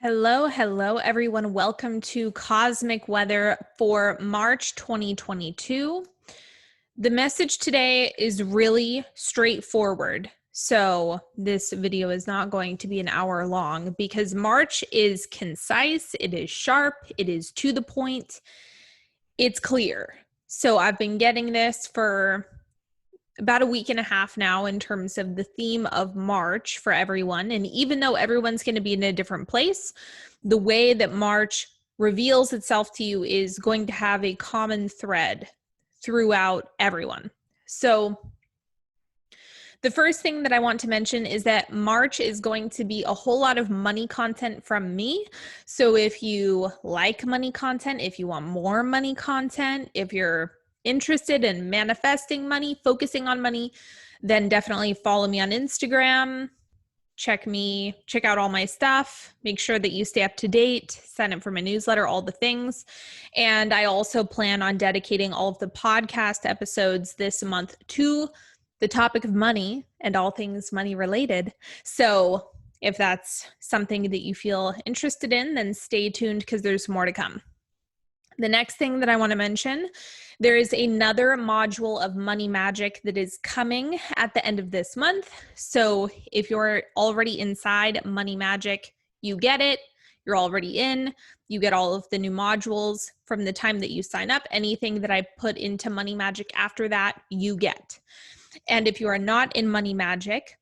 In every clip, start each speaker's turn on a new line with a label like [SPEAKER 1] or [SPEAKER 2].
[SPEAKER 1] Hello, everyone. Welcome to Cosmic Weather for March 2022. The message today is really straightforward. So this video is not going to be an hour long because March is concise, it is sharp, it is to the point, it's clear. So I've been getting this for about a week and a half now in terms of the theme of March for everyone. And even though everyone's going to be in a different place, the way that March reveals itself to you is going to have a common thread throughout everyone. So the first thing that I want to mention is that March is going to be a whole lot of money content from me. So if you like money content, if you want more money content, if you're interested in manifesting money, focusing on money, then definitely follow me on Instagram. Check out all my stuff, make sure that you stay up to date, sign up for my newsletter, all the things. And I also plan on dedicating all of the podcast episodes this month to the topic of money and all things money related. So if that's something that you feel interested in, then stay tuned because there's more to come. The next thing that I want to mention, there is another module of Money Magic that is coming at the end of this month. So if you're already inside Money Magic, you get it. You're already in. You get all of the new modules from the time that you sign up. Anything that I put into Money Magic after that, you get. And if you are not in Money Magic,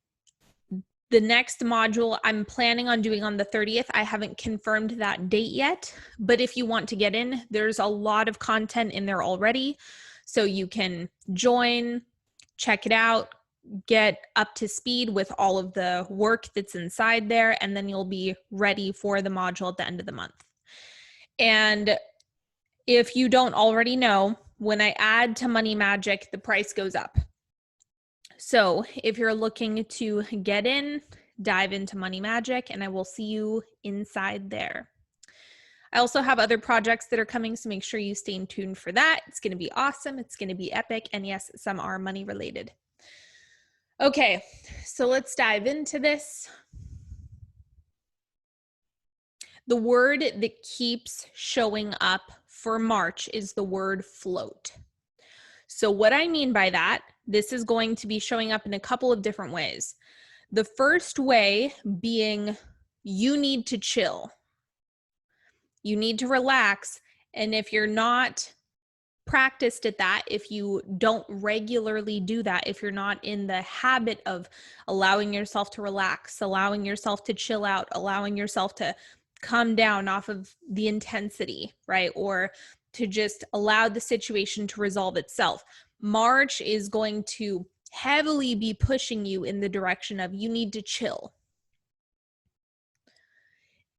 [SPEAKER 1] the next module I'm planning on doing on the 30th. I haven't confirmed that date yet, but if you want to get in, there's a lot of content in there already. So you can join, check it out, get up to speed with all of the work that's inside there, and then you'll be ready for the module at the end of the month. And if you don't already know, when I add to Money Magic, the price goes up. So if you're looking to get in, dive into Money Magic, and I will see you inside there. I also have other projects that are coming, so make sure you stay tuned for that. It's going to be awesome. It's going to be epic. And yes, some are money related. Okay, so let's dive into this. The word that keeps showing up for March is the word float. So what I mean by that, this is going to be showing up in a couple of different ways. The first way being you need to chill. You need to relax. And if you're not practiced at that, if you don't regularly do that, if you're not in the habit of allowing yourself to relax, allowing yourself to chill out, allowing yourself to come down off of the intensity, right? Or to just allow the situation to resolve itself. March is going to heavily be pushing you in the direction of you need to chill.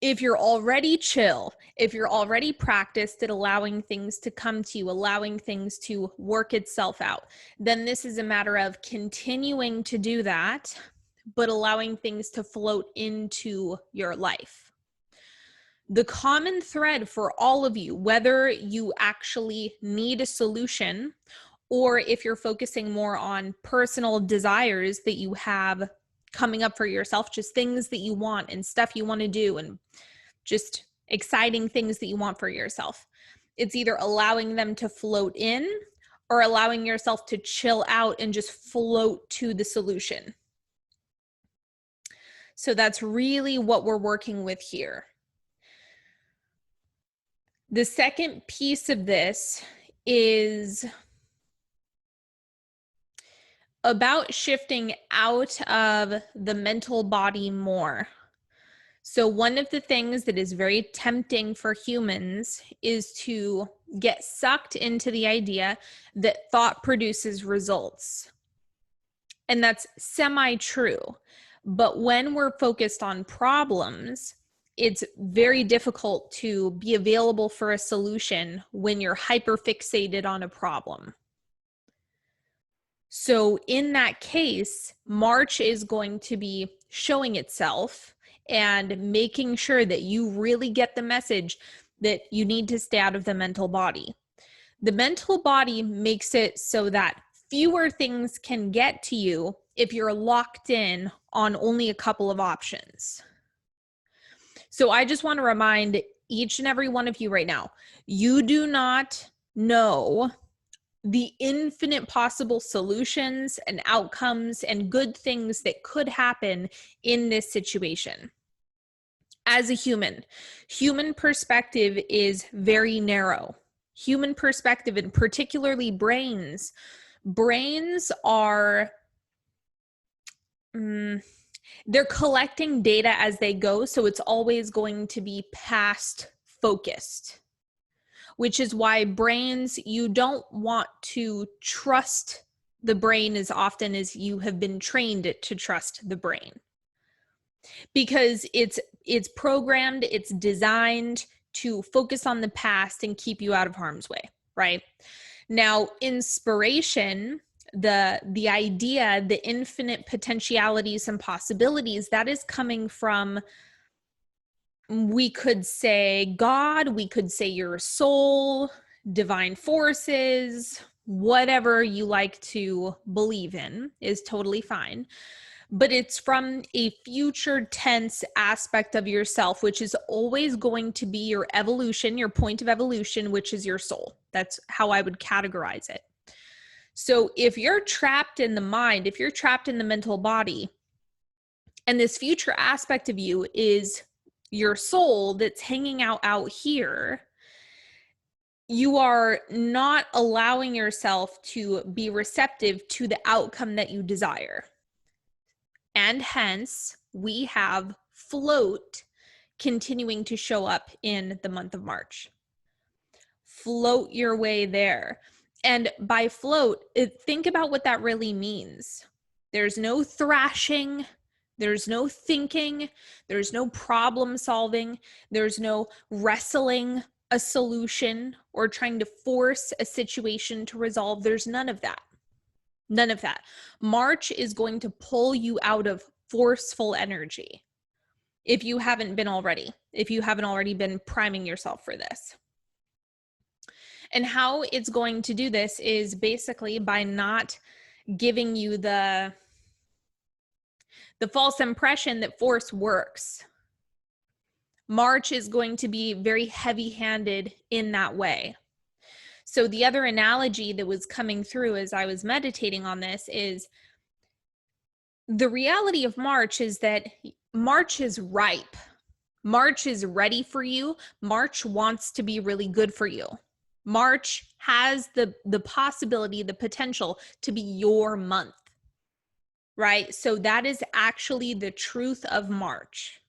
[SPEAKER 1] If you're already chill, if you're already practiced at allowing things to come to you, allowing things to work itself out, then this is a matter of continuing to do that, but allowing things to float into your life. The common thread for all of you, whether you actually need a solution or if you're focusing more on personal desires that you have coming up for yourself, just things that you want and stuff you want to do and just exciting things that you want for yourself. It's either allowing them to float in or allowing yourself to chill out and just float to the solution. So that's really what we're working with here. The second piece of this is about shifting out of the mental body more. So one of the things that is very tempting for humans is to get sucked into the idea that thought produces results. And that's semi-true. But when we're focused on problems, it's very difficult to be available for a solution when you're hyper-fixated on a problem. So in that case, March is going to be showing itself and making sure that you really get the message that you need to stay out of the mental body. The mental body makes it so that fewer things can get to you if you're locked in on only a couple of options. So I just want to remind each and every one of you right now, you do not know the infinite possible solutions and outcomes and good things that could happen in this situation. As a human perspective is very narrow. Human perspective, and particularly brains are they're collecting data as they go, so it's always going to be past focused, which is why brains, you don't want to trust the brain as often as you have been trained to trust the brain, because it's programmed, it's designed to focus on the past and keep you out of harm's way, right? Now, inspiration, the idea, the infinite potentialities and possibilities, that is coming from, we could say God, we could say your soul, divine forces, whatever you like to believe in is totally fine. But it's from a future tense aspect of yourself, which is always going to be your evolution, your point of evolution, which is your soul. That's how I would categorize it. So if you're trapped in the mind, if you're trapped in the mental body, and this future aspect of you is your soul that's hanging out here, you are not allowing yourself to be receptive to the outcome that you desire. And hence, we have float continuing to show up in the month of March. Float your way there. And by float, think about what that really means. There's no thrashing, there's no thinking, there's no problem solving, there's no wrestling a solution or trying to force a situation to resolve. There's none of that. None of that. March is going to pull you out of forceful energy if you haven't been already, if you haven't already been priming yourself for this. And how it's going to do this is basically by not giving you the false impression that force works. March is going to be very heavy-handed in that way. So the other analogy that was coming through as I was meditating on this is the reality of March is that March is ripe. March is ready for you. March wants to be really good for you. March has the possibility, the potential to be your month, right? So that is actually the truth of March.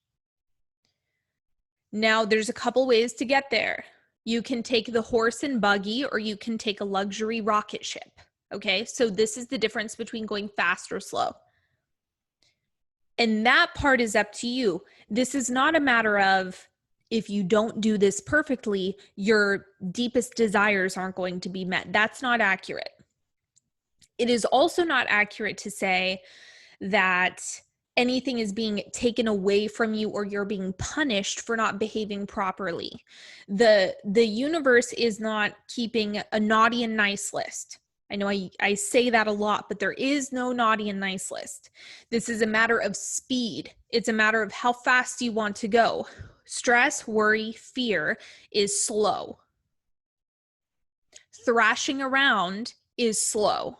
[SPEAKER 1] Now, there's a couple ways to get there. You can take the horse and buggy, or you can take a luxury rocket ship. Okay, so this is the difference between going fast or slow. And that part is up to you. This is not a matter of, if you don't do this perfectly, your deepest desires aren't going to be met. That's not accurate. It is also not accurate to say that anything is being taken away from you or you're being punished for not behaving properly. The universe is not keeping a naughty and nice list. I know I say that a lot, but there is no naughty and nice list. This is a matter of speed. It's a matter of how fast you want to go. Stress, worry, fear is slow. Thrashing around is slow.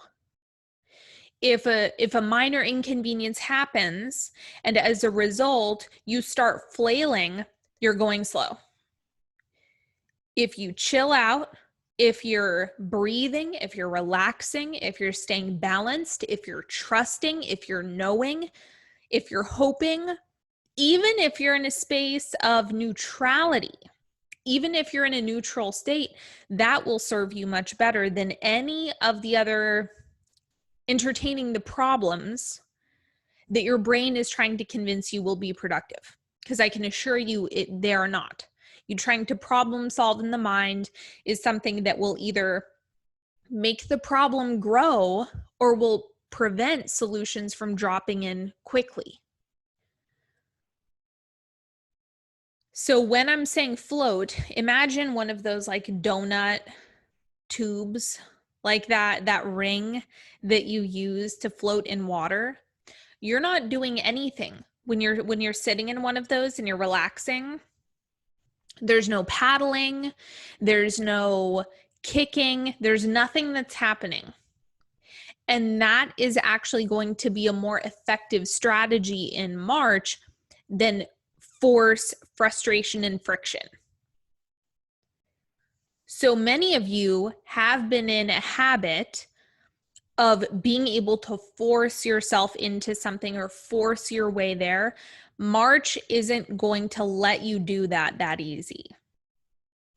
[SPEAKER 1] If a minor inconvenience happens and as a result you start flailing, you're going slow. If you chill out, if you're breathing, if you're relaxing, if you're staying balanced, if you're trusting, if you're knowing, if you're hoping, even if you're in a space of neutrality, even if you're in a neutral state, that will serve you much better than any of the other entertaining the problems that your brain is trying to convince you will be productive. Because I can assure you they are not. You trying to problem solve in the mind is something that will either make the problem grow or will prevent solutions from dropping in quickly. So when I'm saying float, imagine one of those like donut tubes, like that ring that you use to float in water. You're not doing anything when you're sitting in one of those and you're relaxing, there's no paddling, there's no kicking, there's nothing that's happening. And that is actually going to be a more effective strategy in March than force, frustration, and friction. So many of you have been in a habit of being able to force yourself into something or force your way there. March isn't going to let you do that easy.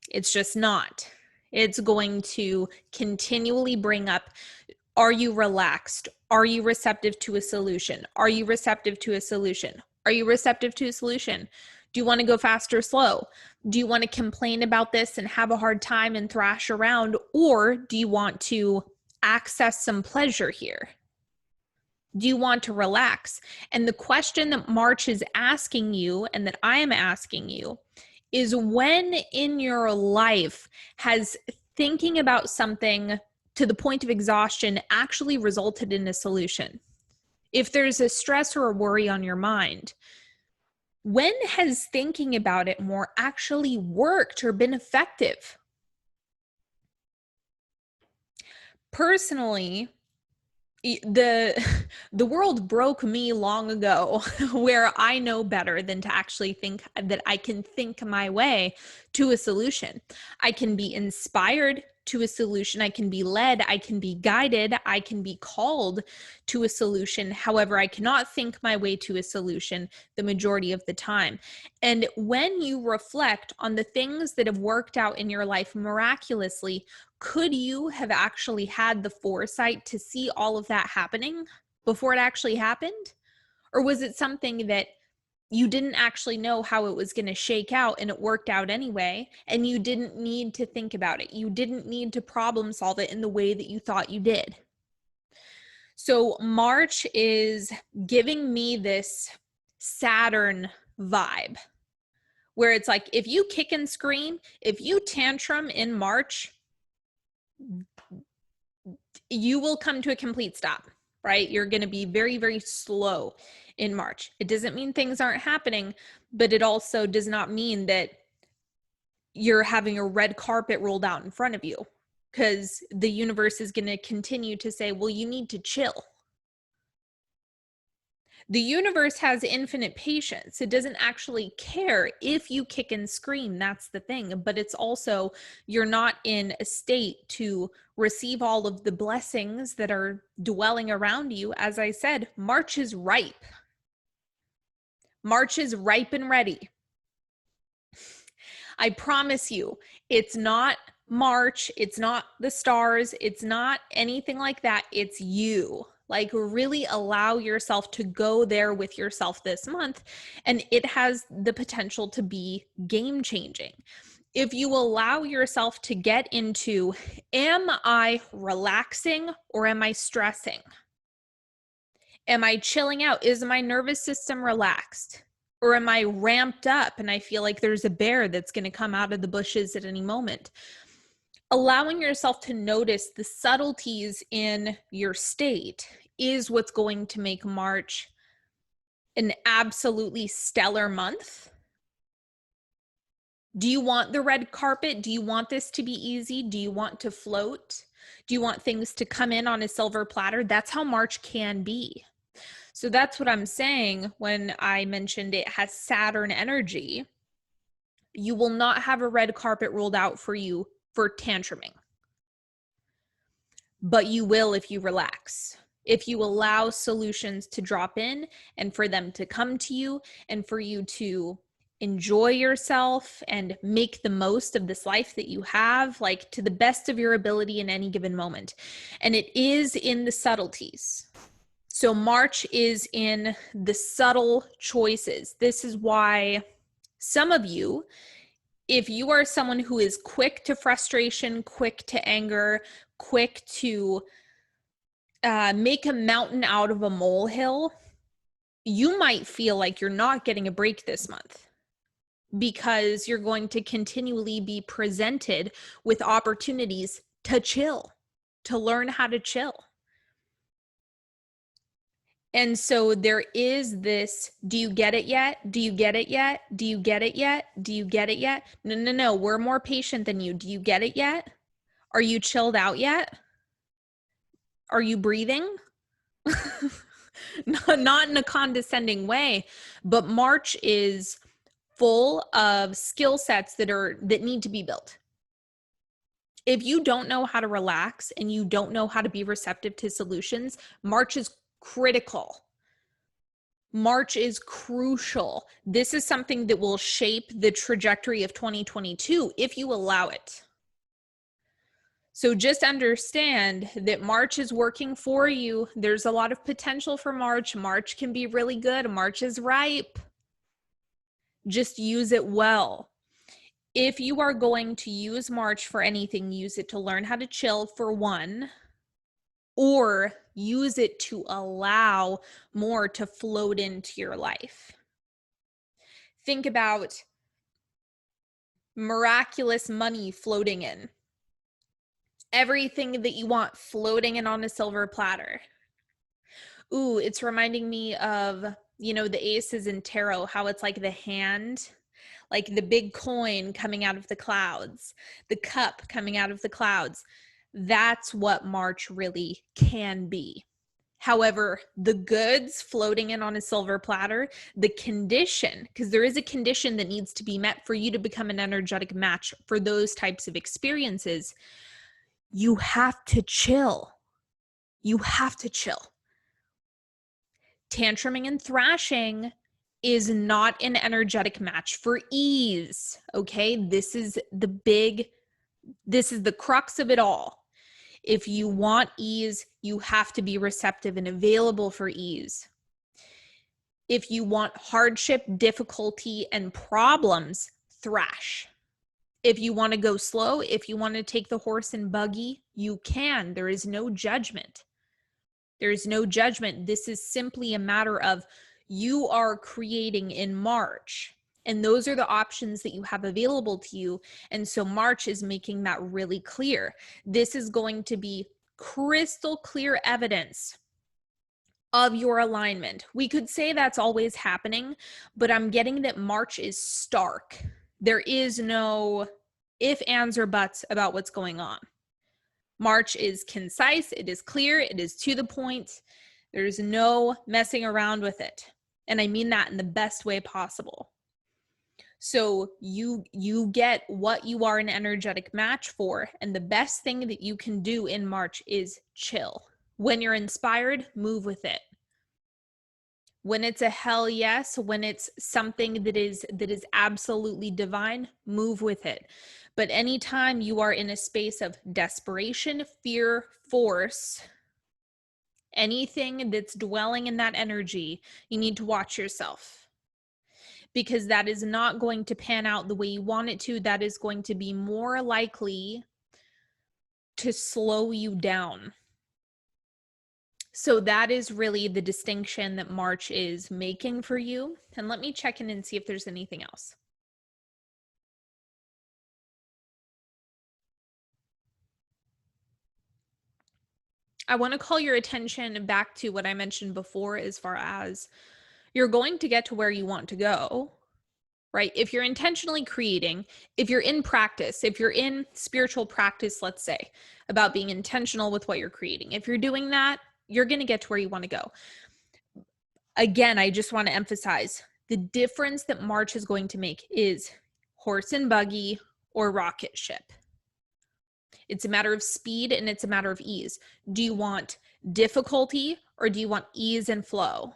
[SPEAKER 1] It's just not. It's going to continually bring up, are you relaxed? Are you receptive to a solution? Are you receptive to a solution? Are you receptive to a solution? Do you want to go fast or slow? Do you want to complain about this and have a hard time and thrash around? Or do you want to access some pleasure here? Do you want to relax? And the question that March is asking you and that I am asking you is, when in your life has thinking about something to the point of exhaustion actually resulted in a solution? If there's a stress or a worry on your mind, when has thinking about it more actually worked or been effective? Personally, the world broke me long ago, where I know better than to actually think that I can think my way to a solution. I can be inspired to a solution. I can be led. I can be guided. I can be called to a solution. However, I cannot think my way to a solution the majority of the time. And when you reflect on the things that have worked out in your life miraculously, could you have actually had the foresight to see all of that happening before it actually happened? Or was it something that you didn't actually know how it was going to shake out and it worked out anyway, and you didn't need to think about it? You didn't need to problem solve it in the way that you thought you did. So March is giving me this Saturn vibe, where it's like, if you kick and scream, if you tantrum in March, you will come to a complete stop, right? You're going to be very, very slow in March. It doesn't mean things aren't happening, but it also does not mean that you're having a red carpet rolled out in front of you, because the universe is going to continue to say, well, you need to chill. The universe has infinite patience. It doesn't actually care if you kick and scream. That's the thing. But it's also, you're not in a state to receive all of the blessings that are dwelling around you. As I said, March is ripe. March is ripe and ready. I promise you, it's not March. It's not the stars. It's not anything like that. It's you. Like, really allow yourself to go there with yourself this month, and it has the potential to be game changing. If you allow yourself to get into, am I relaxing or am I stressing? Am I chilling out? Is my nervous system relaxed? Or am I ramped up and I feel like there's a bear that's going to come out of the bushes at any moment? Allowing yourself to notice the subtleties in your state is what's going to make March an absolutely stellar month. Do you want the red carpet? Do you want this to be easy? Do you want to float? Do you want things to come in on a silver platter? That's how March can be. So that's what I'm saying when I mentioned it has Saturn energy. You will not have a red carpet rolled out for you for tantruming. But you will if you relax, if you allow solutions to drop in and for them to come to you and for you to enjoy yourself and make the most of this life that you have, like to the best of your ability in any given moment. And it is in the subtleties. So March is in the subtle choices. This is why some of you, if you are someone who is quick to frustration, quick to anger, quick to make a mountain out of a molehill, you might feel like you're not getting a break this month, because you're going to continually be presented with opportunities to chill, to learn how to chill. And so there is this, do you get it yet? Do you get it yet? Do you get it yet? Do you get it yet? No, no, no. We're more patient than you. Do you get it yet? Are you chilled out yet? Are you breathing? Not in a condescending way, but March is full of skill sets that need to be built. If you don't know how to relax and you don't know how to be receptive to solutions, March is critical. March is crucial. This is something that will shape the trajectory of 2022 if you allow it. So just understand that March is working for you. There's a lot of potential for March. March can be really good. March is ripe. Just use it well. If you are going to use March for anything, use it to learn how to chill for one, or use it to allow more to float into your life. Think about miraculous money floating in. Everything that you want floating in on a silver platter. Ooh, it's reminding me of, the aces in tarot, how it's like the hand, like the big coin coming out of the clouds, the cup coming out of the clouds. That's what March really can be. However, the goods floating in on a silver platter, the condition, because there is a condition that needs to be met for you to become an energetic match for those types of experiences, you have to chill. You have to chill. Tantruming and thrashing is not an energetic match for ease, okay? This is the crux of it all. If you want ease, you have to be receptive and available for ease. If you want hardship, difficulty, and problems, thrash. If you want to go slow, if you want to take the horse and buggy, you can. There is no judgment. There is no judgment. This is simply a matter of you are creating in March, and those are the options that you have available to you. And so March is making that really clear. This is going to be crystal clear evidence of your alignment. We could say that's always happening, but I'm getting that March is stark. There is no if, ands, or buts about what's going on. March is concise, it is clear, it is to the point. There's no messing around with it. And I mean that in the best way possible. So you get what you are an energetic match for, and the best thing that you can do in March is chill. When you're inspired, move with it. When it's a hell yes, when it's something that is absolutely divine, move with it. But anytime you are in a space of desperation, fear, force, anything that's dwelling in that energy, you need to watch yourself, because that is not going to pan out the way you want it to. That is going to be more likely to slow you down. So that is really the distinction that March is making for you. And let me check in and see if there's anything else. I want to call your attention back to what I mentioned before, as far as you're going to get to where you want to go, right? If you're intentionally creating, if you're in practice, if you're in spiritual practice, let's say, about being intentional with what you're creating, if you're doing that, you're going to get to where you want to go. Again, I just want to emphasize the difference that March is going to make is horse and buggy or rocket ship. It's a matter of speed and it's a matter of ease. Do you want difficulty or do you want ease and flow?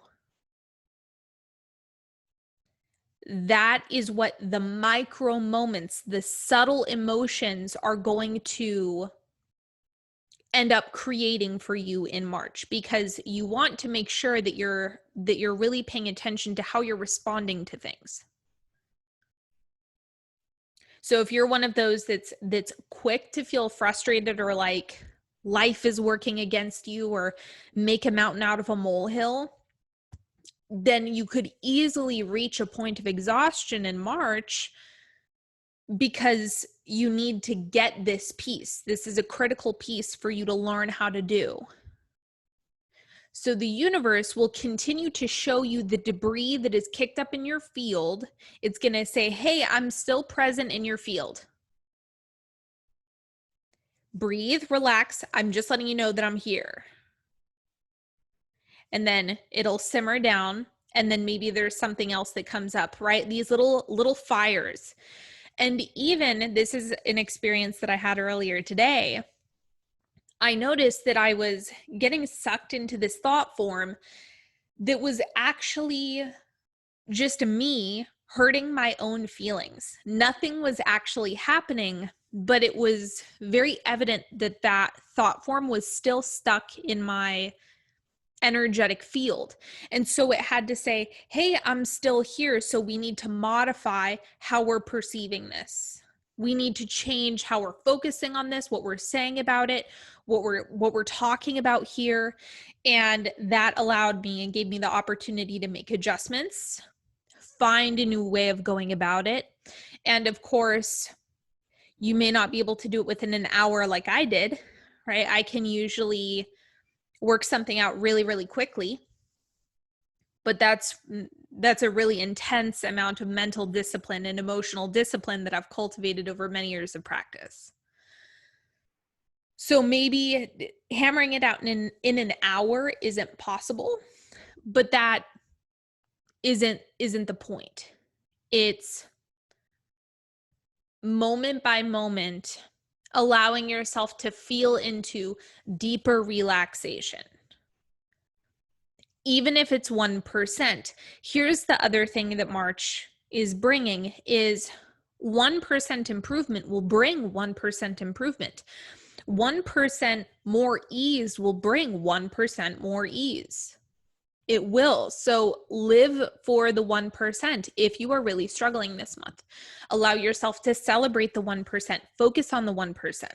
[SPEAKER 1] That is what the micro moments, the subtle emotions are going to end up creating for you in March, because you want to make sure that you're really paying attention to how you're responding to things. So if you're one of those that's quick to feel frustrated, or like life is working against you, or make a mountain out of a molehill, then you could easily reach a point of exhaustion in March, because you need to get this piece. This is a critical piece for you to learn how to do. So the universe will continue to show you the debris that is kicked up in your field. It's going to say, hey, I'm still present in your field. Breathe, relax. I'm just letting you know that I'm here. And then it'll simmer down. And then maybe there's something else that comes up, right? These little fires. And even this is an experience that I had earlier today. I noticed that I was getting sucked into this thought form that was actually just me hurting my own feelings. Nothing was actually happening, but it was very evident that that thought form was still stuck in my energetic field. And so it had to say, hey, I'm still here. So we need to modify how we're perceiving this. We need to change how we're focusing on this, what we're saying about it, what we're talking about here. And that allowed me and gave me the opportunity to make adjustments, find a new way of going about it. And of course, you may not be able to do it within an hour like I did, right? I can usually work something out really, really quickly. But that's a really intense amount of mental discipline and emotional discipline that I've cultivated over many years of practice. So maybe hammering it out in an hour isn't possible, but that isn't the point. It's moment by moment, allowing yourself to feel into deeper relaxation. Even if it's 1%, here's the other thing that March is bringing is 1% improvement will bring 1% improvement. 1% more ease will bring 1% more ease. It will. So live for the 1% if you are really struggling this month. Allow yourself to celebrate the 1%. Focus on the 1%.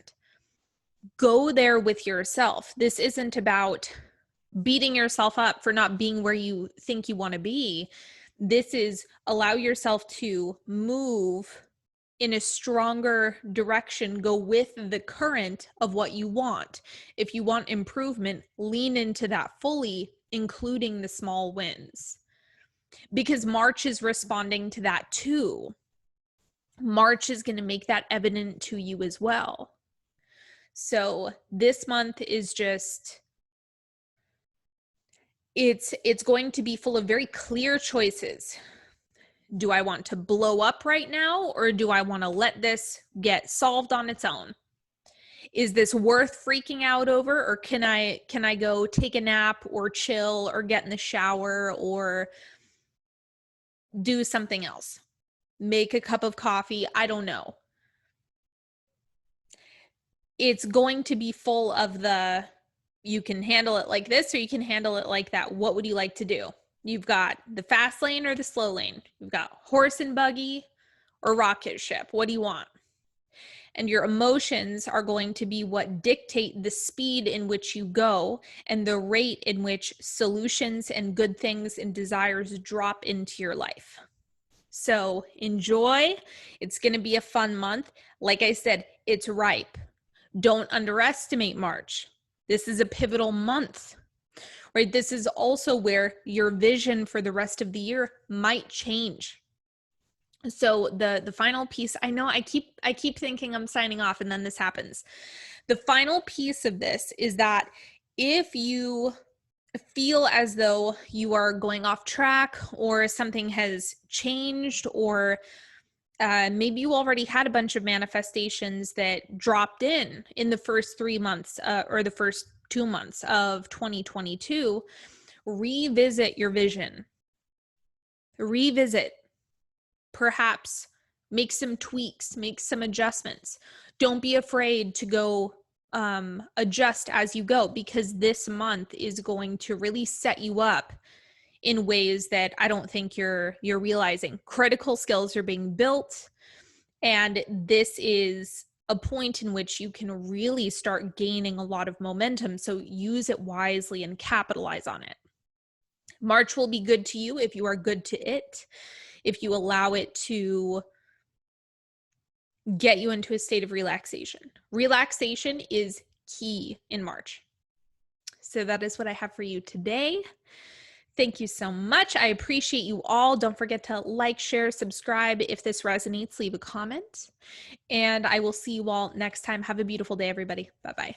[SPEAKER 1] Go there with yourself. This isn't about beating yourself up for not being where you think you want to be. This is allow yourself to move in a stronger direction, go with the current of what you want. If you want improvement, lean into that fully, including the small wins. Because March is responding to that too. March is going to make that evident to you as well. So this month is just, it's going to be full of very clear choices. Do I want to blow up right now, or do I want to let this get solved on its own? Is this worth freaking out over, or can I go take a nap or chill or get in the shower or do something else? Make a cup of coffee, I don't know. It's going to be full of the, you can handle it like this or you can handle it like that. What would you like to do? You've got the fast lane or the slow lane. You've got horse and buggy or rocket ship. What do you want? And your emotions are going to be what dictate the speed in which you go and the rate in which solutions and good things and desires drop into your life. So enjoy. It's going to be a fun month. Like I said, it's ripe. Don't underestimate March. This is a pivotal month, right? This is also where your vision for the rest of the year might change. So the final piece, I know I keep thinking I'm signing off and then this happens. The final piece of this is that if you feel as though you are going off track or something has changed, or maybe you already had a bunch of manifestations that dropped in the first 3 months or the first 2 months of 2022, revisit your vision. Revisit. Perhaps make some tweaks, make some adjustments. Don't be afraid to go adjust as you go, because this month is going to really set you up in ways that I don't think you're realizing. Critical skills are being built, and this is a point in which you can really start gaining a lot of momentum. So use it wisely and capitalize on it. March will be good to you if you are good to it, if you allow it to get you into a state of relaxation. Relaxation is key in March. So that is what I have for you today. Thank you so much. I appreciate you all. Don't forget to like, share, subscribe. If this resonates, leave a comment. And I will see you all next time. Have a beautiful day, everybody. Bye-bye.